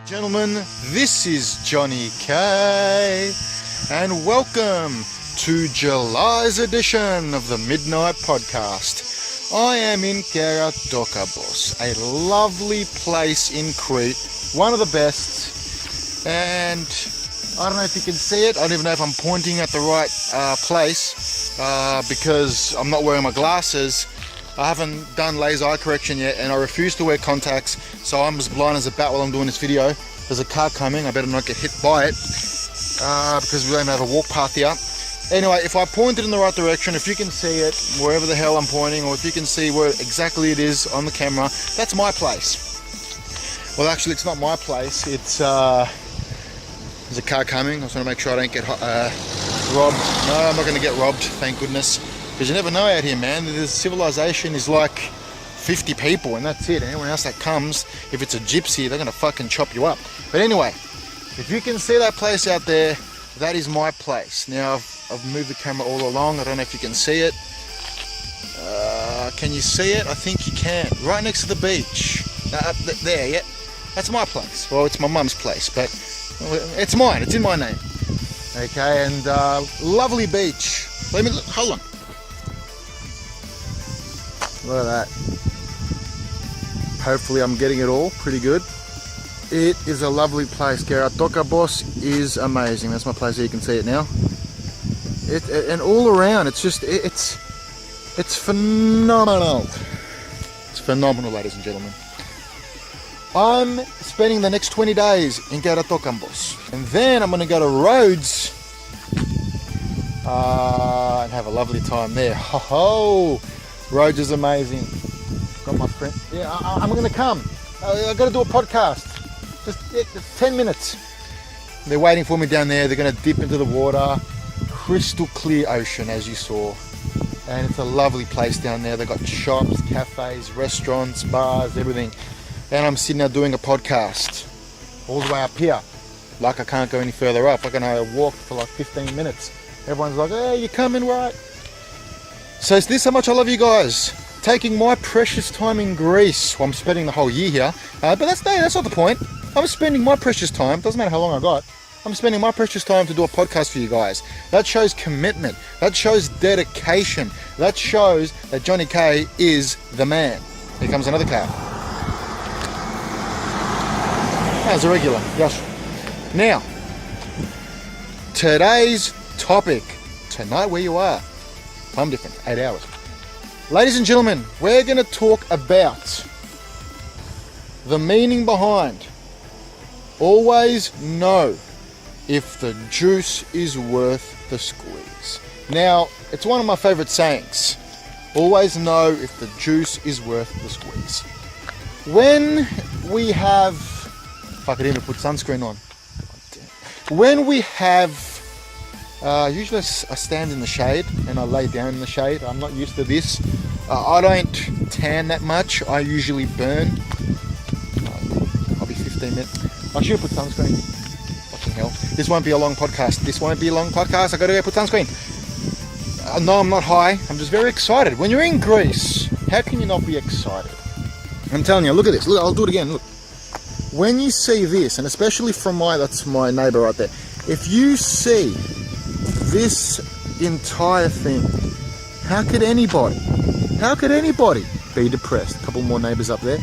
Gentlemen, this is Johnny K, and welcome to July's edition of the Midnight Podcast. I am in Crete, a lovely place in Crete, one of the best, and I don't know if you can see it. I don't even know if I'm pointing at the right place because I'm not wearing my glasses. I haven't done laser eye correction yet, and I refuse to wear contacts, so I'm as blind as a bat while I'm doing this video. There's a car coming, I better not get hit by it because we don't have a walk path here. Anyway, if I point it in the right direction, if you can see it wherever the hell I'm pointing, or if you can see where exactly it is on the camera, that's my place. Well, actually, it's not my place. It's there's a car coming. I just want to make sure I don't get robbed. No, I'm not going to get robbed, thank goodness. Because you never know out here, man. This civilization is like 50 people and that's it. Anyone else that comes, if it's a gypsy, they're going to fucking chop you up. But anyway, if you can see that place out there, that is my place. Now, I've moved the camera all along. I don't know if you can see it. Can you see it? I think you can. Right next to the beach. There, yeah. That's my place. Well, it's my mum's place, but it's mine. It's in my name. Okay, and lovely beach. Let me look. Hold on. Look at that. Hopefully I'm getting it all pretty good. It is a lovely place. Crete is amazing. That's my place. You can see it now. And all around, it's just it's phenomenal. It's phenomenal, ladies and gentlemen. I'm spending the next 20 days in Crete, and then I'm going to go to Rhodes and have a lovely time there. Ho ho! Rhodes is amazing. Got my friend. Yeah, I'm going to come. I've got to do a podcast. Just 10 minutes. They're waiting for me down there. They're going to dip into the water. Crystal clear ocean, as you saw. And it's a lovely place down there. They've got shops, cafes, restaurants, bars, everything. And I'm sitting there doing a podcast all the way up here. Like I can't go any further up. I'm going to walk for like 15 minutes. Everyone's like, hey, you coming, right? So is this how much I love you guys? Taking my precious time in Greece. Well, I'm spending the whole year here, but that's not the point. I'm spending my precious time, doesn't matter how long I got, I'm spending my precious time to do a podcast for you guys. That shows commitment. That shows dedication. That shows that Johnny K is the man. Here comes another car. That's a regular. Yes. Now, today's topic. Tonight where you are. Time different, 8 hours. Ladies and gentlemen, we're going to talk about the meaning behind always know if the juice is worth the squeeze. Now, it's one of my favorite sayings. Always know if the juice is worth the squeeze. When we have... If I could even put sunscreen on. When we have... usually I stand in the shade and I lay down in the shade. I'm not used to this. I don't tan that much. I usually burn. I'll be 15 minutes. I should put sunscreen. Fucking hell. This won't be a long podcast. I gotta go put sunscreen. No, I'm not high. I'm just very excited. When you're in Greece, how can you not be excited? I'm telling you, look at this. Look, I'll do it again. Look. When you see this, and especially from that's my neighbor right there. If you see this entire thing, how could anybody be depressed? A couple more neighbours up there.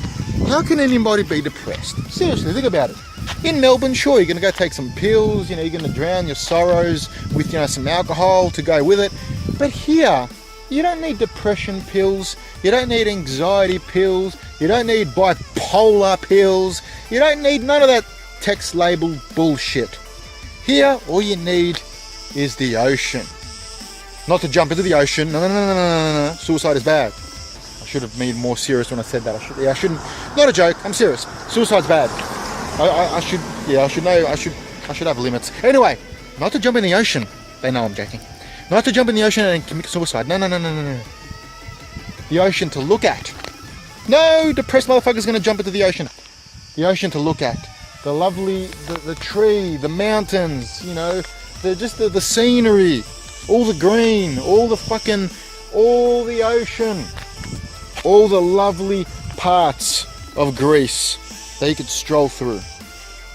How can anybody be depressed? Seriously, think about it. In Melbourne, sure, you're going to go take some pills, you're going to drown your sorrows with, some alcohol to go with it. But here, you don't need depression pills, you don't need anxiety pills, you don't need bipolar pills, you don't need none of that text label bullshit. Here, all you need is the ocean. Not to jump into the ocean. No. Suicide is bad. I should have been more serious when I said that. I shouldn't. Not a joke. I'm serious. Suicide's bad. I should have limits. Anyway, not to jump in the ocean. They know I'm joking. Not to jump in the ocean and commit suicide. No. The ocean to look at. No depressed motherfucker's going to jump into the ocean. The ocean to look at. The lovely, the tree, the mountains, the scenery, all the green, all the ocean, all the lovely parts of Greece that you could stroll through.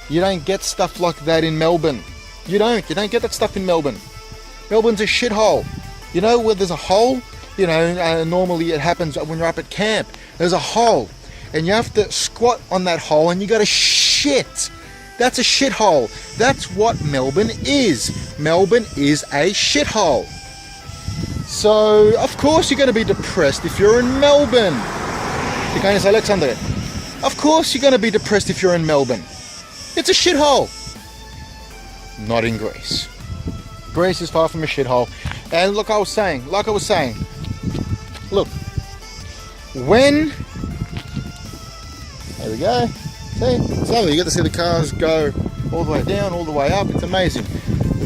You don't get stuff like that in Melbourne. You don't get that stuff in Melbourne. Melbourne's a shithole. You know where there's a hole? You know, normally it happens when you're up at camp. There's a hole, and you have to squat on that hole, and you got to shit. That's a shithole. That's what Melbourne is. Melbourne is a shithole. So, of course you're going to be depressed if you're in Melbourne. Alexander. Of course you're going to be depressed if you're in Melbourne. It's a shithole. Not in Greece. Greece is far from a shithole. And like I was saying, look, when, there we go, see, it's lovely, you get to see the cars go all the way down, all the way up, it's amazing.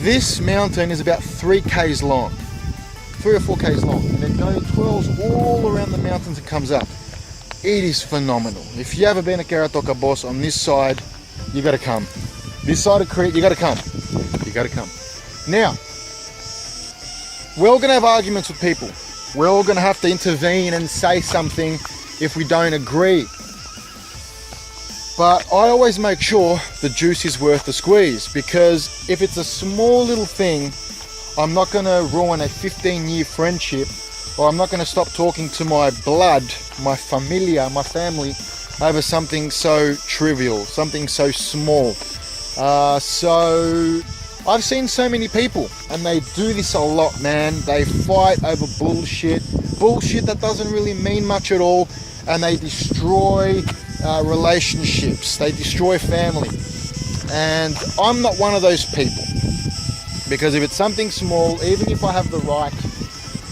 This mountain is about 3 k's long, 3 or 4 k's long, and then it twirls all around the mountains and comes up. It is phenomenal. If you ever been to Karatoka Boss on this side, you got to come. This side of Crete, you got to come. You got to come. Now, we're all going to have arguments with people. We're all going to have to intervene and say something if we don't agree. But I always make sure the juice is worth the squeeze, because if it's a small little thing, I'm not going to ruin a 15-year friendship, or I'm not going to stop talking to my blood, my familia, my family, over something so trivial, something so small. So I've seen so many people, and they do this a lot, man. They fight over bullshit that doesn't really mean much at all, and they destroy relationships, they destroy family. And I'm not one of those people, because if it's something small, even if I have the right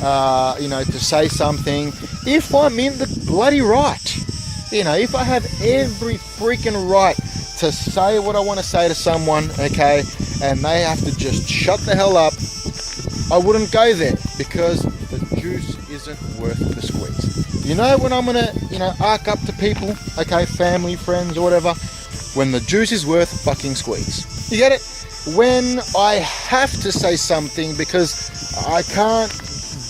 to say something, if I'm in the bloody right, if I have every freaking right to say what I want to say to someone, okay, and they have to just shut the hell up, I wouldn't go there, because the juice isn't worth the squeeze. When I'm gonna, arc up to people, okay, family, friends, or whatever, when the juice is worth fucking squeeze. You get it? When I have to say something, because I can't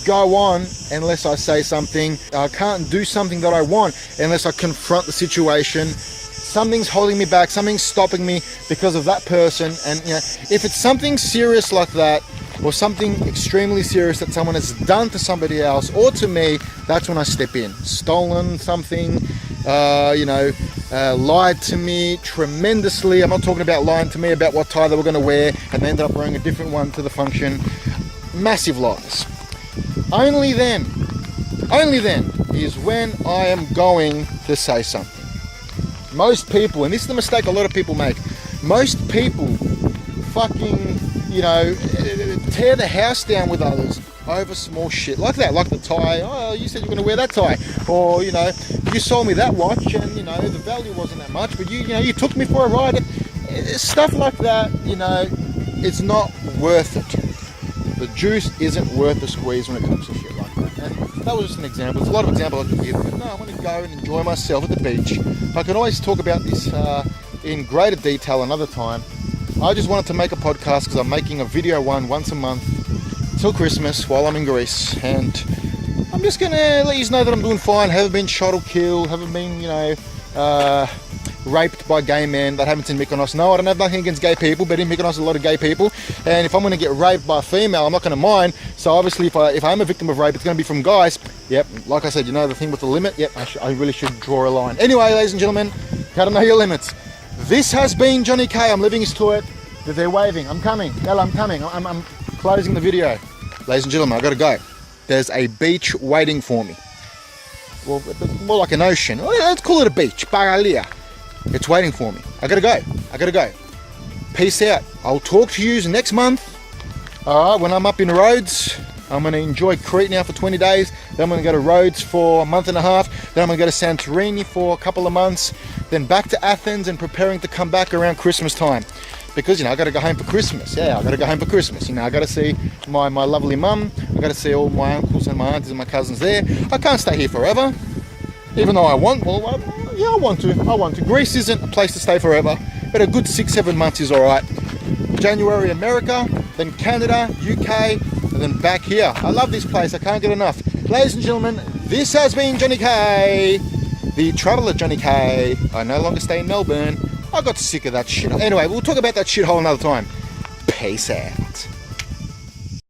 go on unless I say something, I can't do something that I want unless I confront the situation. Something's holding me back, something's stopping me because of that person. And if it's something serious like that, or something extremely serious that someone has done to somebody else or to me, that's when I step in. Stolen something, lied to me tremendously. I'm not talking about lying to me about what tie they were going to wear, and they ended up wearing a different one to the function. Massive lies. Only then is when I am going to say something. Most people, and this is the mistake a lot of people make, most people fucking, tear the house down with others over small shit like that, like the tie. Oh, you said you're going to wear that tie, or you sold me that watch, and the value wasn't that much, but you took me for a ride. Stuff like that, it's not worth it. The juice isn't worth the squeeze when it comes to shit like that. And that was just an example. There's a lot of examples I could give, but no, I want to go and enjoy myself at the beach. I can always talk about this in greater detail another time. I just wanted to make a podcast because I'm making a video once a month till Christmas while I'm in Greece, and I'm just going to let you know that I'm doing fine. Haven't been shot or killed, haven't been, raped by gay men. That happens in Mykonos. No, I don't have nothing against gay people, but in Mykonos there's a lot of gay people, and if I'm going to get raped by a female, I'm not going to mind. So obviously if I'm a victim of rape, it's going to be from guys. Yep, like I said, the thing with the limit. Yep, I really should draw a line. Anyway, ladies and gentlemen, gotta know your limits. This has been Johnny K. I'm living his tour. They're waving. I'm coming. Ella, I'm coming. I'm closing the video. Ladies and gentlemen, I gotta go. There's a beach waiting for me. Well, more like an ocean. Let's call it a beach. Bagalia. It's waiting for me. I gotta go. Peace out. I'll talk to you next month. Alright, when I'm up in Rhodes, I'm gonna enjoy Crete now for 20 days. Then I'm gonna go to Rhodes for a month and a half. Then I'm gonna go to Santorini for a couple of months. Then back to Athens and preparing to come back around Christmas time. Because, I gotta go home for Christmas. Yeah, I gotta go home for Christmas. I gotta see my lovely mum. I gotta see all my uncles and my aunties and my cousins there. I can't stay here forever. Even though I want, I want to. Greece isn't a place to stay forever, but a good 6-7 months is alright. January, America, then Canada, UK, and then back here. I love this place, I can't get enough. Ladies and gentlemen, this has been Johnny K, the traveller Johnny K. I no longer stay in Melbourne. I got sick of that shit. Anyway, we'll talk about that shithole another time. Peace out.